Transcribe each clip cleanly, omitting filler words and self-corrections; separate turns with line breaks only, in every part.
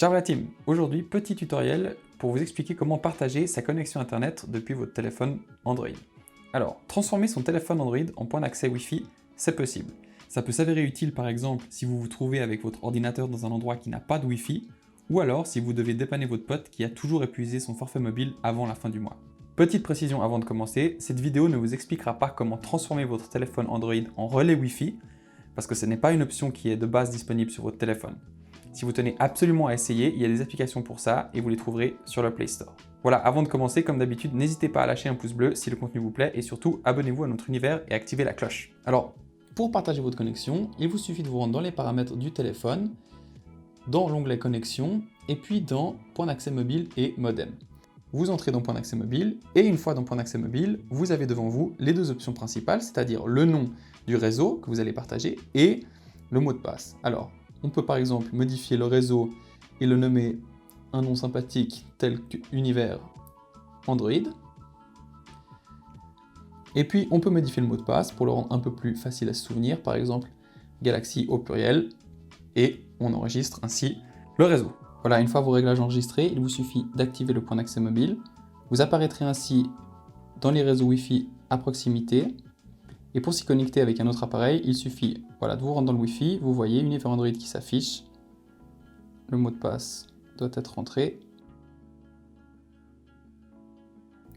Ciao la team! Aujourd'hui, petit tutoriel pour vous expliquer comment partager sa connexion internet depuis votre téléphone Android. Alors, transformer son téléphone Android en point d'accès Wi-Fi, c'est possible. Ça peut s'avérer utile par exemple si vous vous trouvez avec votre ordinateur dans un endroit qui n'a pas de Wi-Fi, ou alors si vous devez dépanner votre pote qui a toujours épuisé son forfait mobile avant la fin du mois. Petite précision avant de commencer, cette vidéo ne vous expliquera pas comment transformer votre téléphone Android en relais Wi-Fi, parce que ce n'est pas une option qui est de base disponible sur votre téléphone. Si vous tenez absolument à essayer, il y a des applications pour ça et vous les trouverez sur le Play Store. Voilà, avant de commencer, comme d'habitude, n'hésitez pas à lâcher un pouce bleu si le contenu vous plaît et surtout abonnez-vous à notre univers et activez la cloche. Alors, pour partager votre connexion, il vous suffit de vous rendre dans les paramètres du téléphone, dans l'onglet connexion et puis dans point d'accès mobile et modem. Vous entrez dans point d'accès mobile et une fois dans point d'accès mobile, vous avez devant vous les deux options principales, c'est-à-dire le nom du réseau que vous allez partager et le mot de passe. Alors, on peut par exemple modifier le réseau et le nommer un nom sympathique tel qu'univers Android. Et puis on peut modifier le mot de passe pour le rendre un peu plus facile à se souvenir, par exemple Galaxy au pluriel, et on enregistre ainsi le réseau. Voilà, une fois vos réglages enregistrés, il vous suffit d'activer le point d'accès mobile. Vous apparaîtrez ainsi dans les réseaux Wi-Fi à proximité. Et pour s'y connecter avec un autre appareil, il suffit de vous rendre dans le Wi-Fi, vous voyez univers Android qui s'affiche, le mot de passe doit être rentré,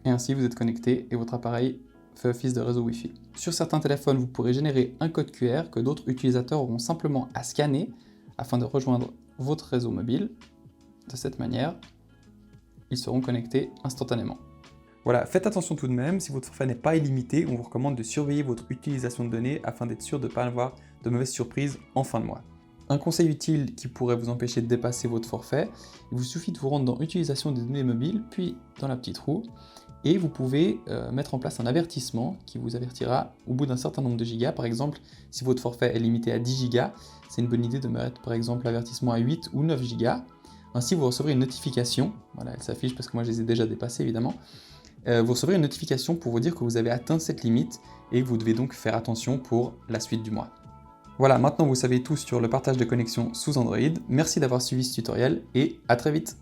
et ainsi vous êtes connecté et votre appareil fait office de réseau Wi-Fi. Sur certains téléphones, vous pourrez générer un code QR que d'autres utilisateurs auront simplement à scanner afin de rejoindre votre réseau mobile. De cette manière, ils seront connectés instantanément. Voilà, faites attention tout de même, si votre forfait n'est pas illimité, on vous recommande de surveiller votre utilisation de données afin d'être sûr de ne pas avoir de mauvaises surprises en fin de mois. Un conseil utile qui pourrait vous empêcher de dépasser votre forfait, il vous suffit de vous rendre dans Utilisation des données mobiles, puis dans la petite roue, et vous pouvez mettre en place un avertissement qui vous avertira au bout d'un certain nombre de gigas. Par exemple, si votre forfait est limité à 10 gigas, c'est une bonne idée de mettre par exemple l'avertissement à 8 ou 9 gigas. Ainsi, vous recevrez une notification, voilà, elle s'affiche parce que moi je les ai déjà dépassés évidemment. Vous recevrez une notification pour vous dire que vous avez atteint cette limite et vous devez donc faire attention pour la suite du mois. Voilà, maintenant vous savez tout sur le partage de connexion sous Android. Merci d'avoir suivi ce tutoriel et à très vite.